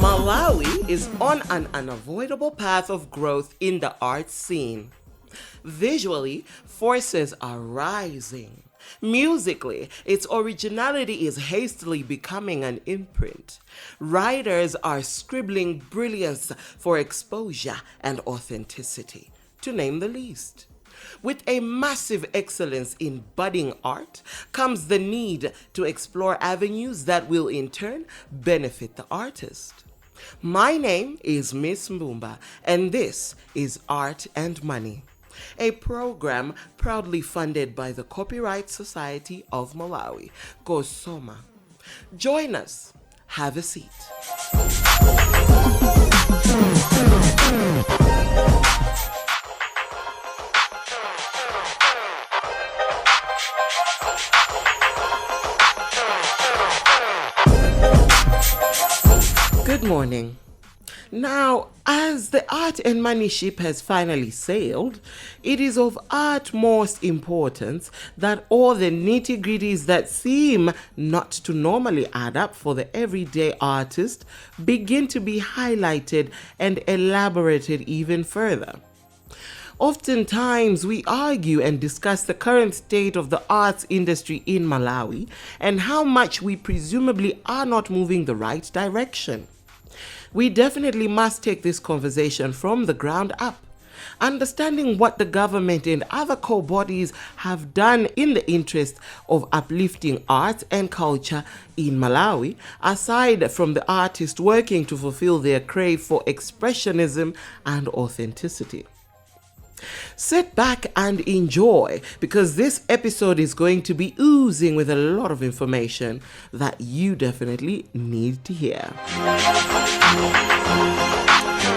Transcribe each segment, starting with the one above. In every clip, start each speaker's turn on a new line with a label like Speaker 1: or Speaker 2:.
Speaker 1: Malawi is on an unavoidable path of growth in the arts scene. Visually, forces are rising. Musically, its originality is hastily becoming an imprint. Writers are scribbling brilliance for exposure and authenticity, to name the least. With a massive excellence in budding art comes the need to explore avenues that will in turn benefit the artist. My name is Miss Mbumba, and this is Art and Money, a program proudly funded by the Copyright Society of Malawi, COSOMA. Join us. Have a seat. Good morning. Now, as the Art and Money ship has finally sailed, it is of utmost importance that all the nitty-gritties that seem not to normally add up for the everyday artist begin to be highlighted and elaborated even further. Oftentimes, we argue and discuss the current state of the arts industry in Malawi and how much we presumably are not moving the right direction. We definitely must take this conversation from the ground up, understanding what the government and other core bodies have done in the interest of uplifting art and culture in Malawi, aside from the artists working to fulfill their crave for expressionism and authenticity. Sit back and enjoy, because this episode is going to be oozing with a lot of information that you definitely need to hear.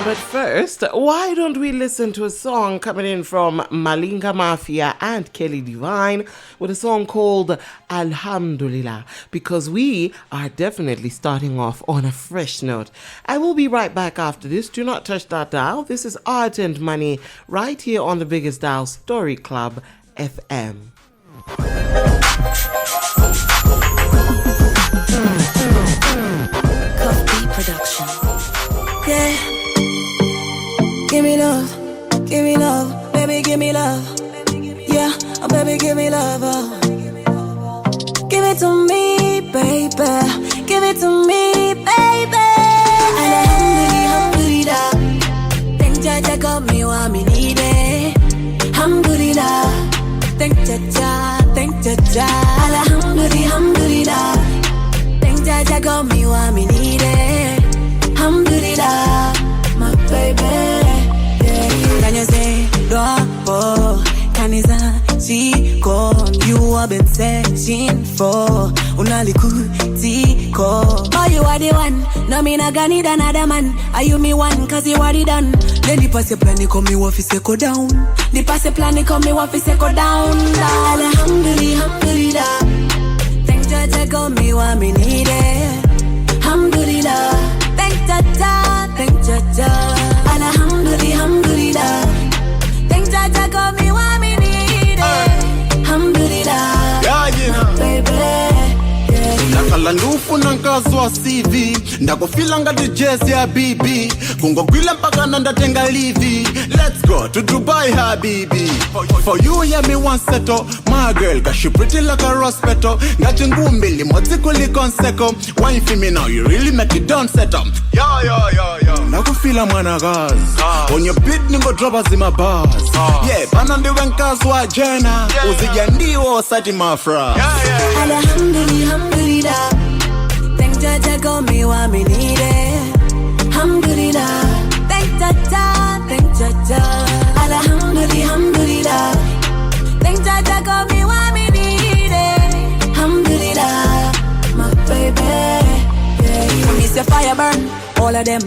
Speaker 1: But first, why don't we listen to a song coming in from Malinga Mafia and Kelly Divine with a song called Alhamdulillah, because we are definitely starting off on a fresh note. I will be right back after this. Do not touch that dial. This is Art and Money right here on the biggest dial, Story Club FM.
Speaker 2: Coffee Production.
Speaker 3: Yeah. Give me love, baby, give me love. Yeah, oh baby, give me love. Oh. Give it to me, baby. Give it to me, baby. Alhamdulillah, thank Jaja got me what me needed. Alhamdulillah, thank Jaja. Alhamdulillah, thank Jaja got me what me needed. Alhamdulillah, my baby. Can you say, Robo, Kaniza, Chiko, you have been searching for, Unali Kutiko. Oh, you are the one, no me naga need another man. Are you me one, cause you already done. Then the pass plan, come me wafi se go down. The pass plan, come me wafi se go down. Alhamdulillah, thank Jaja got me what me needed. Alhamdulillah, thank Jaja. Alhamdulillah, thank Jaja got me what me needed. Alhamdulillah,
Speaker 4: yeah,
Speaker 3: baby.
Speaker 4: Nakala ndufu na nkazwa CV ndakufila ngati jazz ya BB kungogwila mpaka nandatenga livi. Let's go to Dubai, habibi. For you, yeah, me one settle. My girl, cause she pretty like a rose petal. Ngati ngumbili, moti kuli konseko. Wine for me now, you really make it done set up. Yo. Nakufila mwana gaz. On your beat, ningo droppers in my bars. Yeah, panandi wenkazwa jena. Uzija ndiwo sati mafra.
Speaker 3: Alhamdulillah, thank Jaja got me what me needed. Alhamdulillah, thank Jaja. Alhamdulillah, thank Jaja got me what me needed. Alhamdulillah, my baby. Yeah. Me say fire burn, all of them.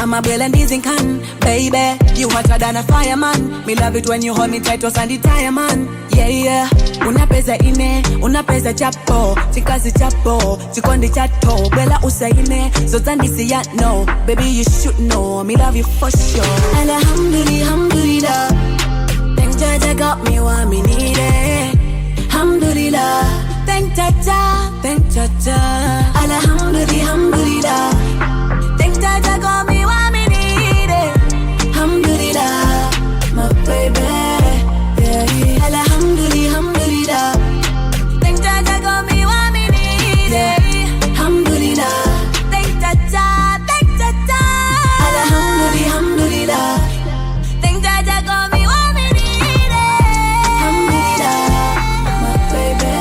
Speaker 3: I'm a bell and dizzy can, baby. You hotter than a fireman. Me love it when you hold me tight, was and the tire man. Yeah, yeah. Una pesa ine, una pesa chapo. Chikazi chapo, chikondi chato. Bella usaine, so tandisi ya no. Baby, you should know, me love you for sure. Alhamdulillah, alhamdulillah. Thank Jaja got me what me needed. Alhamdulillah. Thank Jaja, thank Jaja. Alhamdulillah, alhamdulillah. Thank Jaja got me what me needed. Alhamdulillah, my baby. Yeah. Alhamdulillah, alhamdulillah. Thank Jaja got me what me needed. Alhamdulillah. Thank Jaja, thank Jaja. Alhamdulillah, alhamdulillah. Thank Jaja got me what me needed. Alhamdulillah, my baby.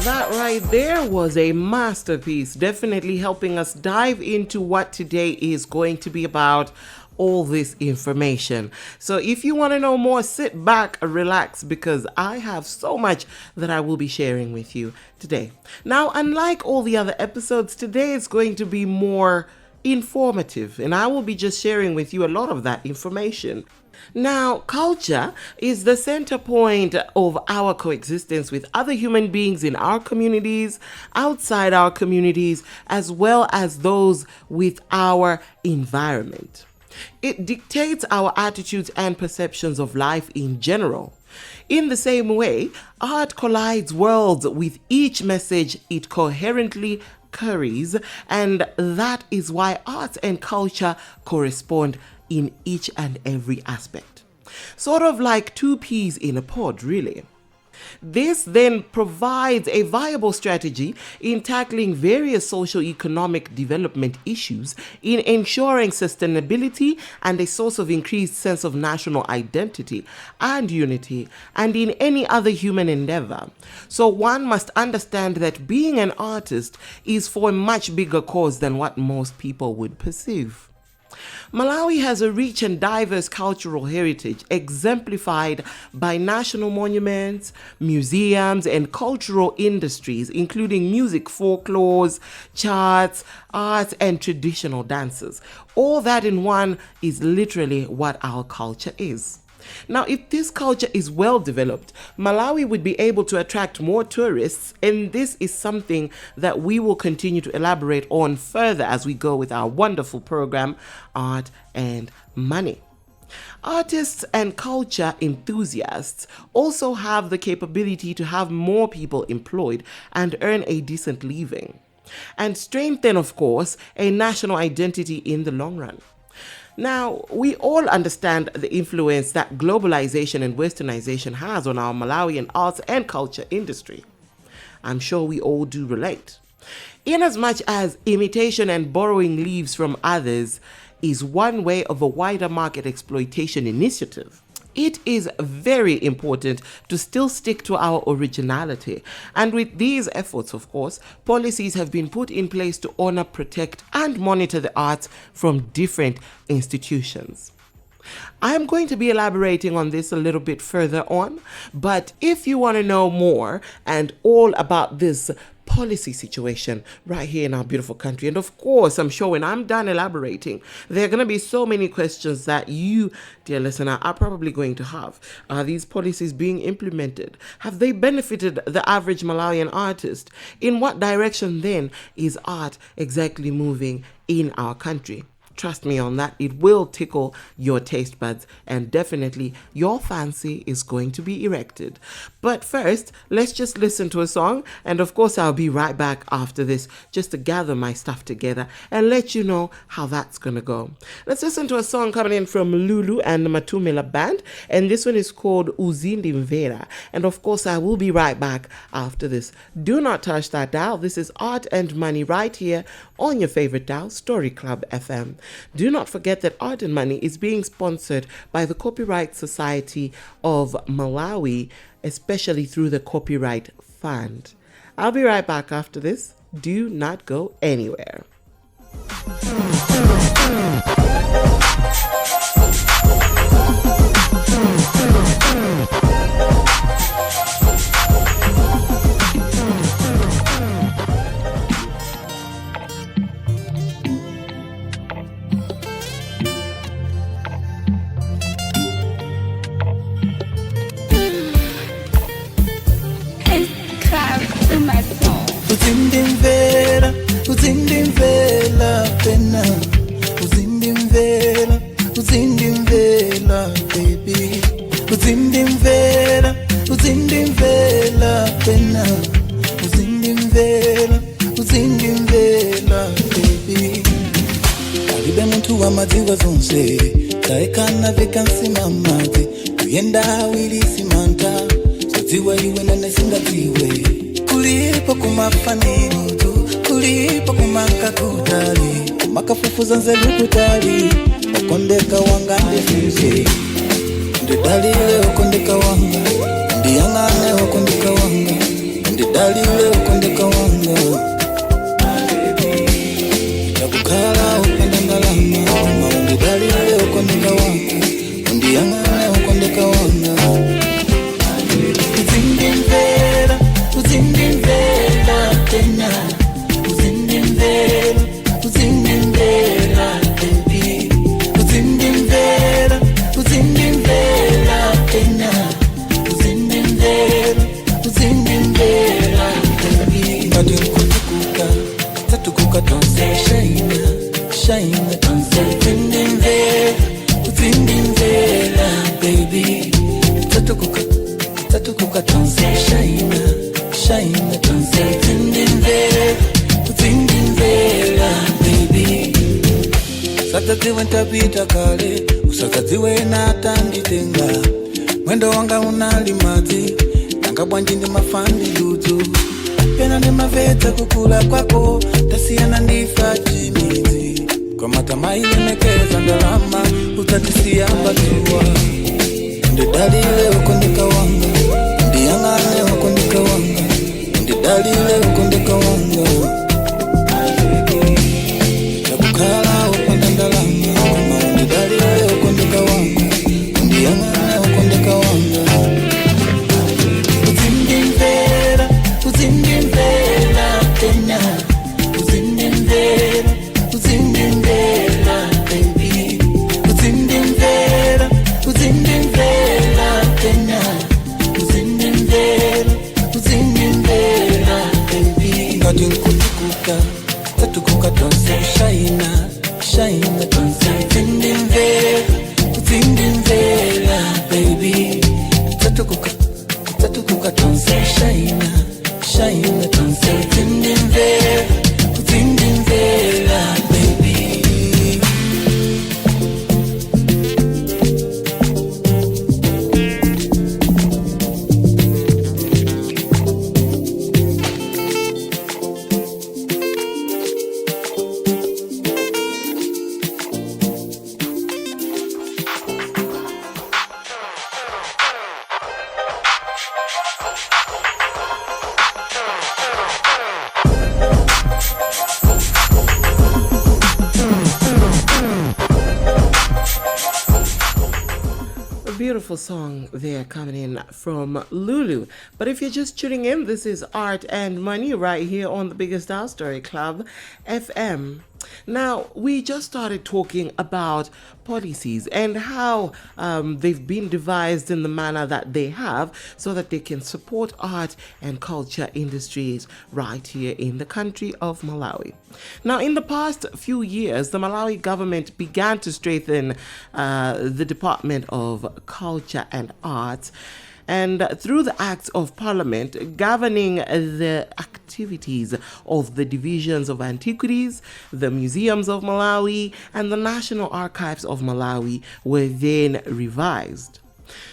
Speaker 1: That right there was a masterpiece, definitely helping us dive into what today is going to be about, all this information. So if you want to know more, sit back, relax, because I have so much that I will be sharing with you today. Now, unlike all the other episodes, today is going to be more informative, and I will be just sharing with you a lot of that information. Now, culture is the center point of our coexistence with other human beings in our communities, outside our communities, as well as those with our environment. It dictates our attitudes and perceptions of life in general. In the same way, art collides worlds with each message it coherently carries, and that is why arts and culture correspond in each and every aspect. Sort of like two peas in a pod, really. This then provides a viable strategy in tackling various socio-economic development issues, in ensuring sustainability and a source of increased sense of national identity and unity, and in any other human endeavor. So one must understand that being an artist is for a much bigger cause than what most people would perceive. Malawi has a rich and diverse cultural heritage exemplified by national monuments, museums, and cultural industries, including music, folklores, charts, arts, and traditional dances. All that in one is literally what our culture is. Now, if this culture is well developed, Malawi would be able to attract more tourists, and this is something that we will continue to elaborate on further as we go with our wonderful program, Art and Money. Artists and culture enthusiasts also have the capability to have more people employed and earn a decent living, and strengthen, of course, a national identity in the long run. Now, we all understand the influence that globalization and westernization has on our Malawian arts and culture industry. I'm sure we all do relate. Inasmuch as imitation and borrowing leaves from others is one way of a wider market exploitation initiative, it is very important to still stick to our originality. And with these efforts, of course, policies have been put in place to honor, protect, and monitor the arts from different institutions. I'm going to be elaborating on this a little bit further on, but if you want to know more and all about this policy situation right here in our beautiful country, and of course, I'm sure when I'm done elaborating, there are going to be so many questions that you, dear listener, are probably going to have. Are these policies being implemented? Have they benefited the average Malawian artist? In what direction then is art exactly moving in our country? Trust me on that, it will tickle your taste buds, and definitely your fancy is going to be erected. But first, let's just listen to a song, and of course I'll be right back after this just to gather my stuff together and let you know how that's gonna go. Let's listen to a song coming in from Lulu and the Matumela Band, and this one is called Uzindi Mvera. And of course I will be right back after this. Do not touch that dial. This is Art and Money right here on your favorite dial, Story Club FM. Do not forget that Art and Money is being sponsored by the Copyright Society of Malawi, especially through the Copyright Fund. I'll be right back after this. Do not go anywhere.
Speaker 2: uzindimvela baby, uzindimvela, uzindimvela pena, uzindimvela, uzindimvela baby. Karibe muntu wamadziwa zonse, taekana vekansima mazi, kuyenda wili simanta, sodziwa iwe nane singatiwe. Kulipo kumafaniro tu, kulipo kumakakutali, kumakafufuza nzelu kutali, okondeka wanga ndefunze. Ndidalile okondeka wanga, ndiyangane okondeka wanga, ndidalile okondeka wanga. Kukala upenda ngalama, ndidalile okondeka wanga, ndiyangane okondeka wanga. Uzindimvela, uzindimvela tena, uzindimvela, uzindimvela baby, uzindimvela, uzindimvela tena, uzindimvela, uzindimvela baby. Kadi kutukuka, tatukuka tonse shaina, shaina tonse uzindimvela, uzindimvela baby, tatukuka, tatukuka tonse shaina, shaina tonse uzindimvela, uzindimvela baby. Sakadziwe ntapita kale, usakadziwe natanditenga, mwendo wanga unali madzi, nanga bwanji ndi mafandi ludzu. Pena ndi maveta kukula kwako, tasiyana ndifa chimidzi, kwa matama ilemekeza ndalama, utatisiya mbatuwa. Ndidalile ukondeka wanga, ndiyangane ukondeka wanga, ndidalile ukondeka wanga. Nakukala upanda ndalama, kama ndidalile ukondeka wanga, ndiyangane ukondeka wanga. Uzindimvela, uzindimvela tena, uzindimvela, uzindimvela baby, uzindimvela, uzindimvela tena, uzindimvela, uzindimvela baby. Kadi kutukuka, tatukuka tonse shaina, shaina tonse uzindimvela, uzindimvela baby, tatukuka, tatukuka tonse shaina, shaina tonse uzindimvela, uzindimvela baby.
Speaker 1: Beautiful song there coming in from Lulu. But if you're just tuning in, this is Art and Money right here on the Biggest House Story Club FM. Now, we just started talking about policies and how they've been devised in the manner that they have so that they can support art and culture industries right here in the country of Malawi. Now, in the past few years, the Malawi government began to strengthen the Department of Culture and Arts, and through the acts of parliament governing the activities of the divisions of antiquities, the museums of Malawi, and the National Archives of Malawi were then revised.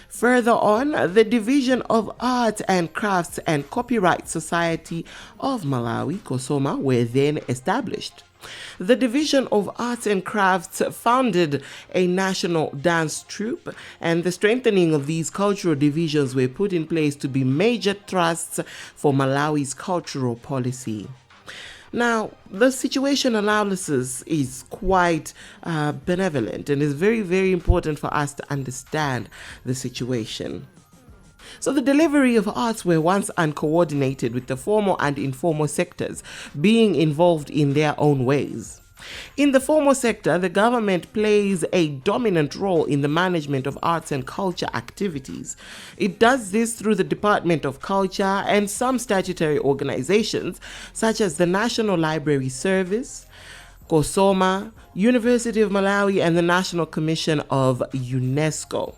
Speaker 1: Further on, the Division of Arts and Crafts and Copyright Society of Malawi, COSOMA, were then established. The Division of Arts and Crafts founded a national dance troupe, and the strengthening of these cultural divisions were put in place to be major thrusts for Malawi's cultural policy. Now, the situation analysis is quite benevolent and is very, very important for us to understand the situation. So the delivery of arts were once uncoordinated, with the formal and informal sectors being involved in their own ways. In the formal sector, the government plays a dominant role in the management of arts and culture activities. It does this through the Department of Culture and some statutory organizations, such as the National Library Service, COSOMA, University of Malawi, and the National Commission of UNESCO.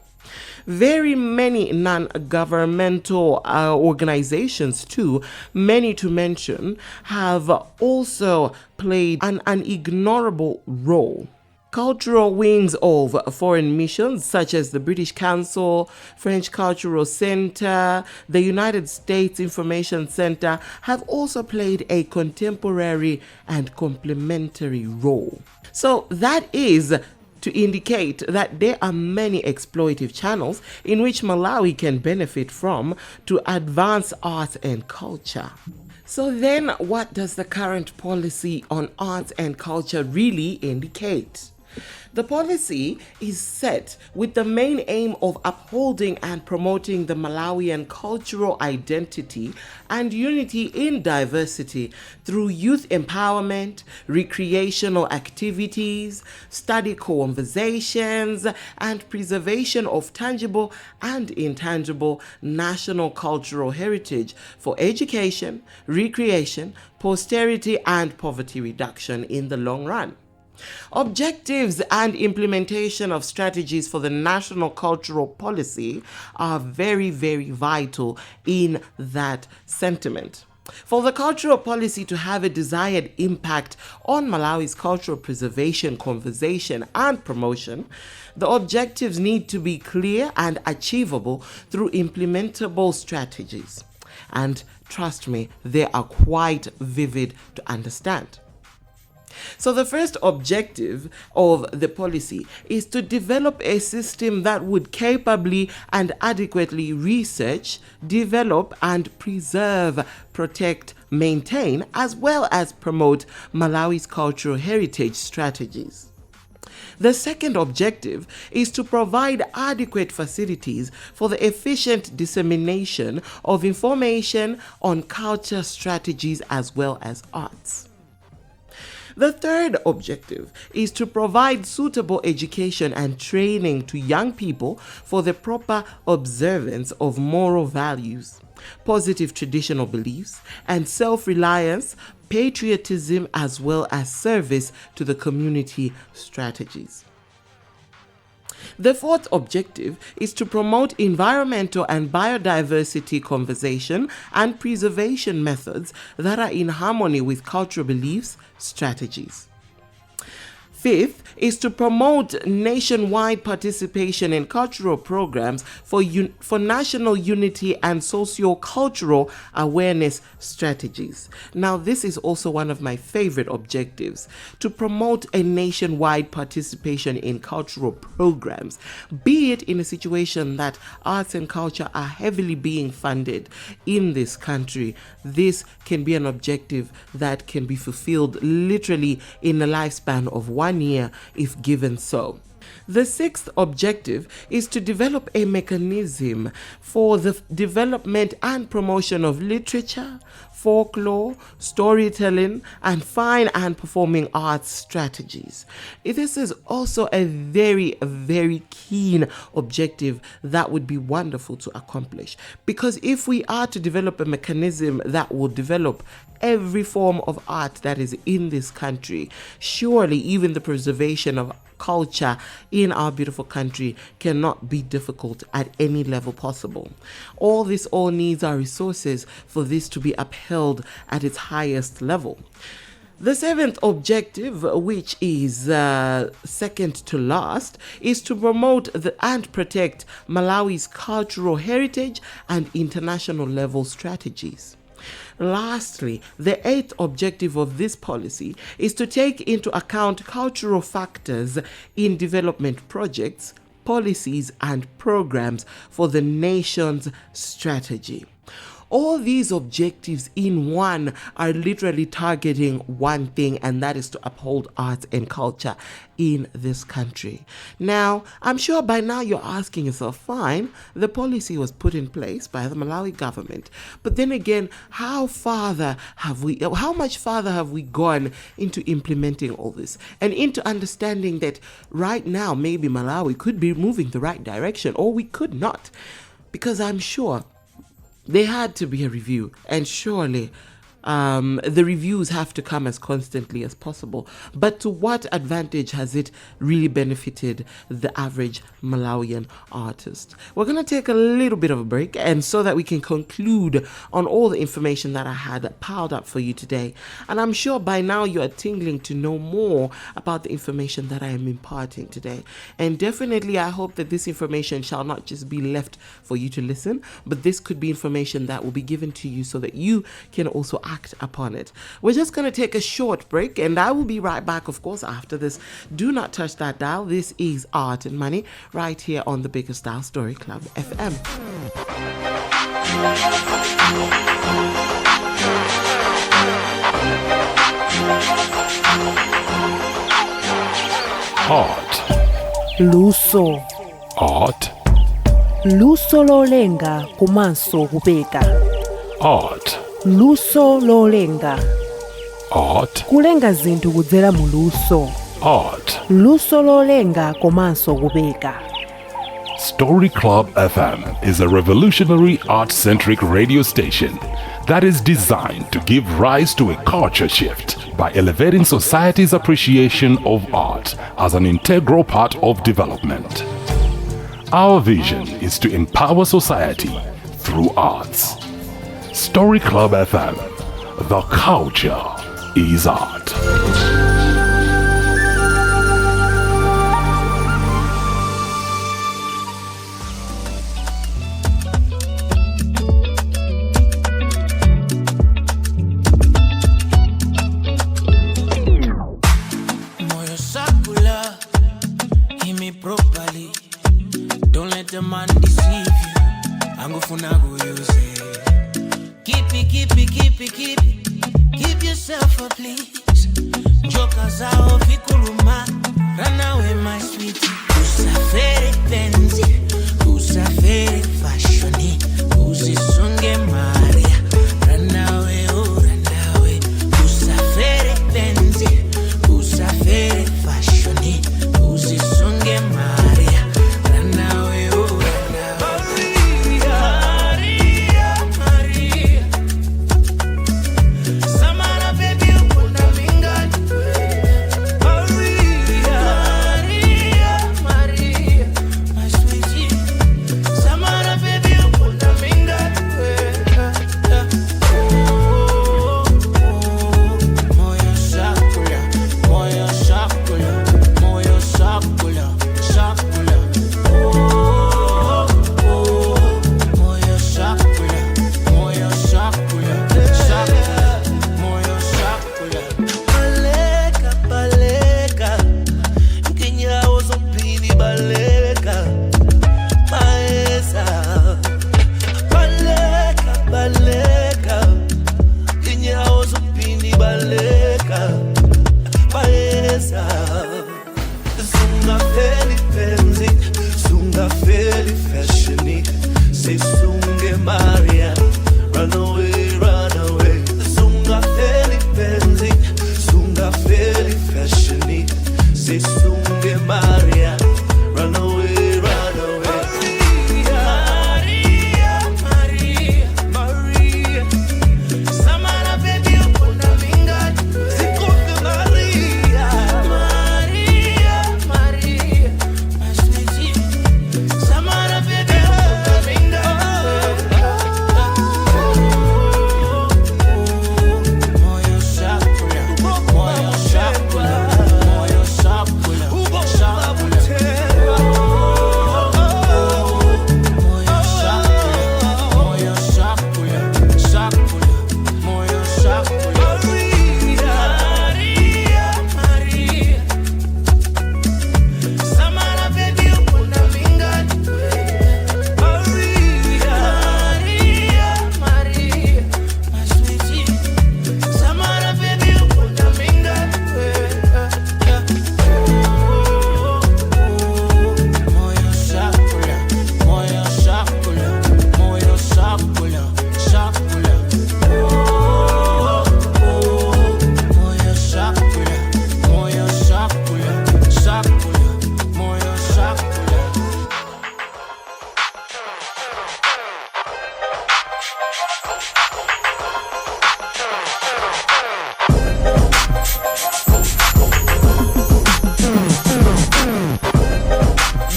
Speaker 1: Very many non-governmental organizations too, many to mention, have also played an unignorable role. Cultural wings of foreign missions such as the British Council, French Cultural Center, the United States Information Center have also played a contemporary and complementary role. So that is to indicate that there are many exploitive channels in which Malawi can benefit from to advance arts and culture. So then, what does the current policy on arts and culture really indicate? The policy is set with the main aim of upholding and promoting the Malawian cultural identity and unity in diversity through youth empowerment, recreational activities, study conversations, and preservation of tangible and intangible national cultural heritage for education, recreation, posterity, and poverty reduction in the long run. Objectives and implementation of strategies for the national cultural policy are very, very vital in that sentiment. For the cultural policy to have a desired impact on Malawi's cultural preservation, conservation, and promotion, the objectives need to be clear and achievable through implementable strategies. And trust me, they are quite vivid to understand. So the first objective of the policy is to develop a system that would capably and adequately research, develop, and preserve, protect, maintain, as well as promote Malawi's cultural heritage strategies. The second objective is to provide adequate facilities for the efficient dissemination of information on culture strategies as well as arts. The third objective is to provide suitable education and training to young people for the proper observance of moral values, positive traditional beliefs, and self-reliance, patriotism, as well as service to the community strategies. The fourth objective is to promote environmental and biodiversity conservation and preservation methods that are in harmony with cultural beliefs, strategies. Fifth is to promote nationwide participation in cultural programs for national unity and socio-cultural awareness strategies. Now, this is also one of my favorite objectives, to promote a nationwide participation in cultural programs, be it in a situation that arts and culture are heavily being funded in this country. This can be an objective that can be fulfilled literally in a lifespan of 1 year if given so. The sixth objective is to develop a mechanism for the development and promotion of literature, folklore, storytelling, and fine and performing arts strategies. This is also a very, very keen objective that would be wonderful to accomplish, because if we are to develop a mechanism that will develop every form of art that is in this country, surely even the preservation of culture in our beautiful country cannot be difficult at any level possible. All needs our resources for this to be upheld at its highest level. The seventh objective, which is second to last, is to promote and protect Malawi's cultural heritage and international level strategies. Lastly, the eighth objective of this policy is to take into account cultural factors in development projects, policies, and programs for the nation's strategy. All these objectives in one are literally targeting one thing, and that is to uphold arts and culture in this country. Now, I'm sure by now you're asking yourself, fine, the policy was put in place by the Malawi government, but then again, how much farther have we gone into implementing all this and into understanding that right now maybe Malawi could be moving the right direction, or we could not? Because I'm sure there had to be a review, and surely the reviews have to come as constantly as possible. But to what advantage has it really benefited the average Malawian artist? We're going to take a little bit of a break, and so that we can conclude on all the information that I had piled up for you today. And I'm sure by now you are tingling to know more about the information that I am imparting today. And definitely I hope that this information shall not just be left for you to listen, but this could be information that will be given to you so that you can also act upon it. We're just going to take a short break, and I will be right back, of course, after this. Do not touch that dial. This is Art and Money right here on the Biggest Dial Story Club FM.
Speaker 5: Art.
Speaker 6: Luso.
Speaker 5: Art.
Speaker 6: Luso lolenga komanso kubeka.
Speaker 5: Art.
Speaker 6: Luso lolenga.
Speaker 5: Art.
Speaker 6: Kulenga zintu kudzera mu luso.
Speaker 5: Art.
Speaker 6: Luso lolenga komanso kubeka.
Speaker 5: Story Club FM is a revolutionary art-centric radio station that is designed to give rise to a culture shift by elevating society's appreciation of art as an integral part of development. Our vision is to empower society through arts. Story Club FM, the culture is art.
Speaker 2: Properly, don't let the man deceive you. I'm gonna go use it. Keep it. Give yourself a please. Jokers out vikuluma. Run away, my sweetie. Usafere penzi, usafere fashioni, usisunge Maria. Run away, usafere penzi, usafere fashioni, usisunge Maria. Run away, Maria. Samara baby, ukunda mingani. Maria.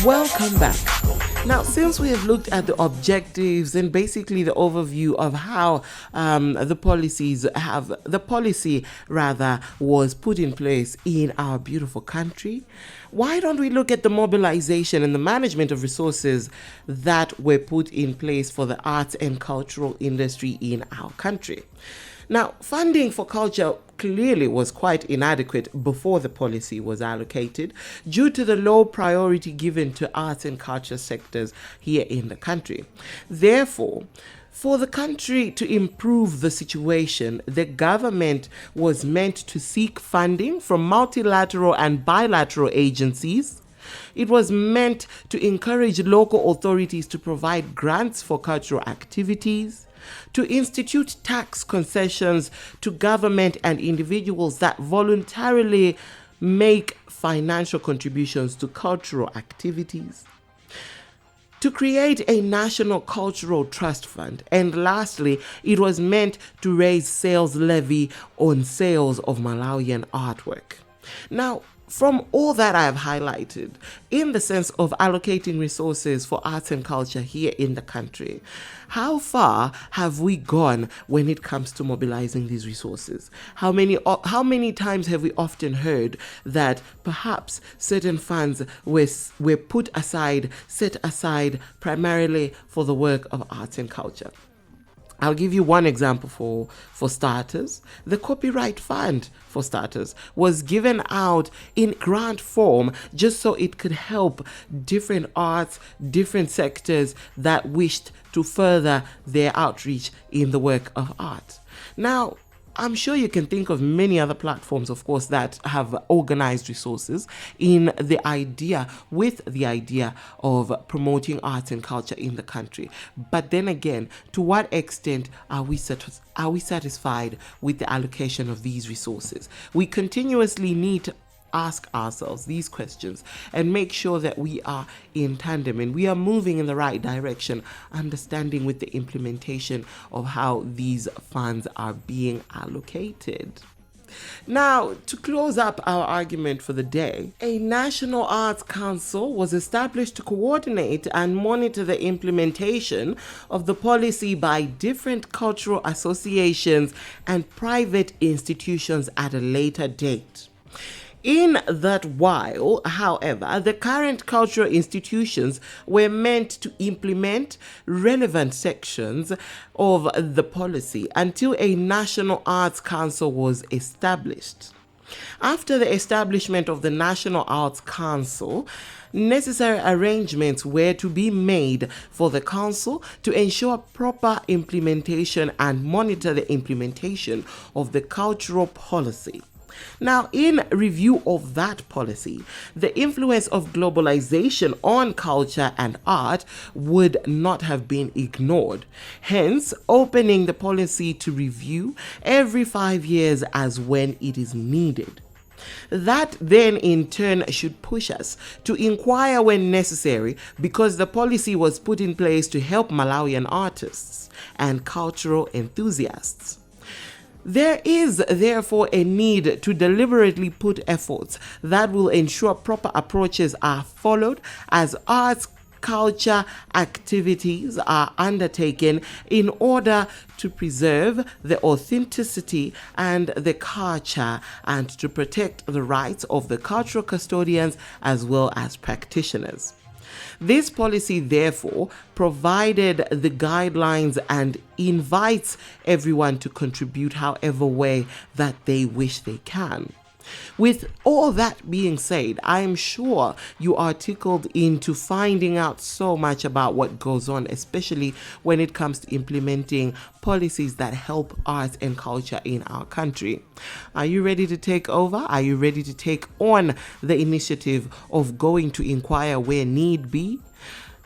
Speaker 1: Welcome back. Now, since we have looked at the objectives and basically the overview of how the policy was put in place in our beautiful country, why don't we look at the mobilization and the management of resources that were put in place for the arts and cultural industry in our country? Now, funding for culture clearly was quite inadequate before the policy was allocated due to the low priority given to arts and culture sectors here in the country. Therefore, for the country to improve the situation, the government was meant to seek funding from multilateral and bilateral agencies. It was meant to encourage local authorities to provide grants for cultural activities, to institute tax concessions to government and individuals that voluntarily make financial contributions to cultural activities, to create a national cultural trust fund, and lastly, it was meant to raise sales levy on sales of Malawian artwork. Now, from all that I have highlighted, in the sense of allocating resources for arts and culture here in the country, how far have we gone when it comes to mobilizing these resources? How many times have we often heard that perhaps certain funds were set aside primarily for the work of arts and culture? I'll give you one example for starters. The Copyright Fund, for starters, was given out in grant form just so it could help different arts, different sectors that wished to further their outreach in the work of art. Now, I'm sure you can think of many other platforms, of course, that have organized resources with the idea of promoting arts and culture in the country. But then again, to what extent are we satisfied with the allocation of these resources? We continuously need to ask ourselves these questions and make sure that we are in tandem and we are moving in the right direction, understanding with the implementation of how these funds are being allocated. Now, to close up our argument for the day, a National Arts Council was established to coordinate and monitor the implementation of the policy by different cultural associations and private institutions at a later date. In that while, however, the current cultural institutions were meant to implement relevant sections of the policy until a National Arts Council was established. After the establishment of the National Arts Council, necessary arrangements were to be made for the council to ensure proper implementation and monitor the implementation of the cultural policy. Now, in review of that policy, the influence of globalization on culture and art would not have been ignored, hence opening the policy to review every 5 years as when it is needed. That then in turn should push us to inquire when necessary, because the policy was put in place to help Malawian artists and cultural enthusiasts. There is therefore a need to deliberately put efforts that will ensure proper approaches are followed as arts culture activities are undertaken in order to preserve the authenticity and the culture and to protect the rights of the cultural custodians as well as practitioners. This policy, therefore, provided the guidelines and invites everyone to contribute however way that they wish they can. With all that being said, I am sure you are tickled into finding out so much about what goes on, especially when it comes to implementing policies that help arts and culture in our country. Are you ready to take over? Are you ready to take on the initiative of going to inquire where need be?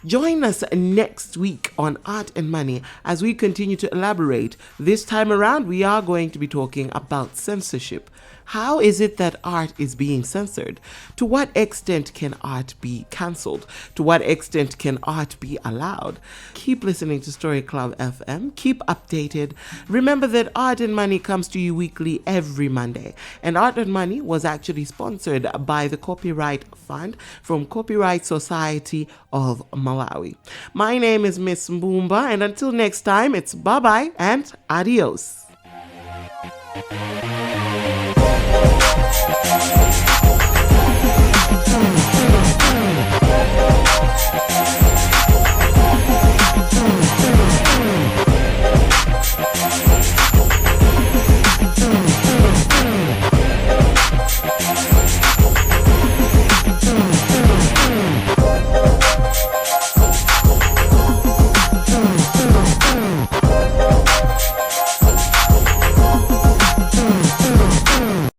Speaker 1: Join us next week on Art and Money as we continue to elaborate. This time around, we are going to be talking about censorship. How is it that art is being censored? To what extent can art be cancelled? To what extent can art be allowed? Keep listening to Story Club FM. Keep updated. Remember that Art and Money comes to you weekly every Monday. And Art and Money was actually sponsored by the Copyright Fund from Copyright Society of Malawi. My name is Miss Mboomba, and until next time, it's bye-bye and adios.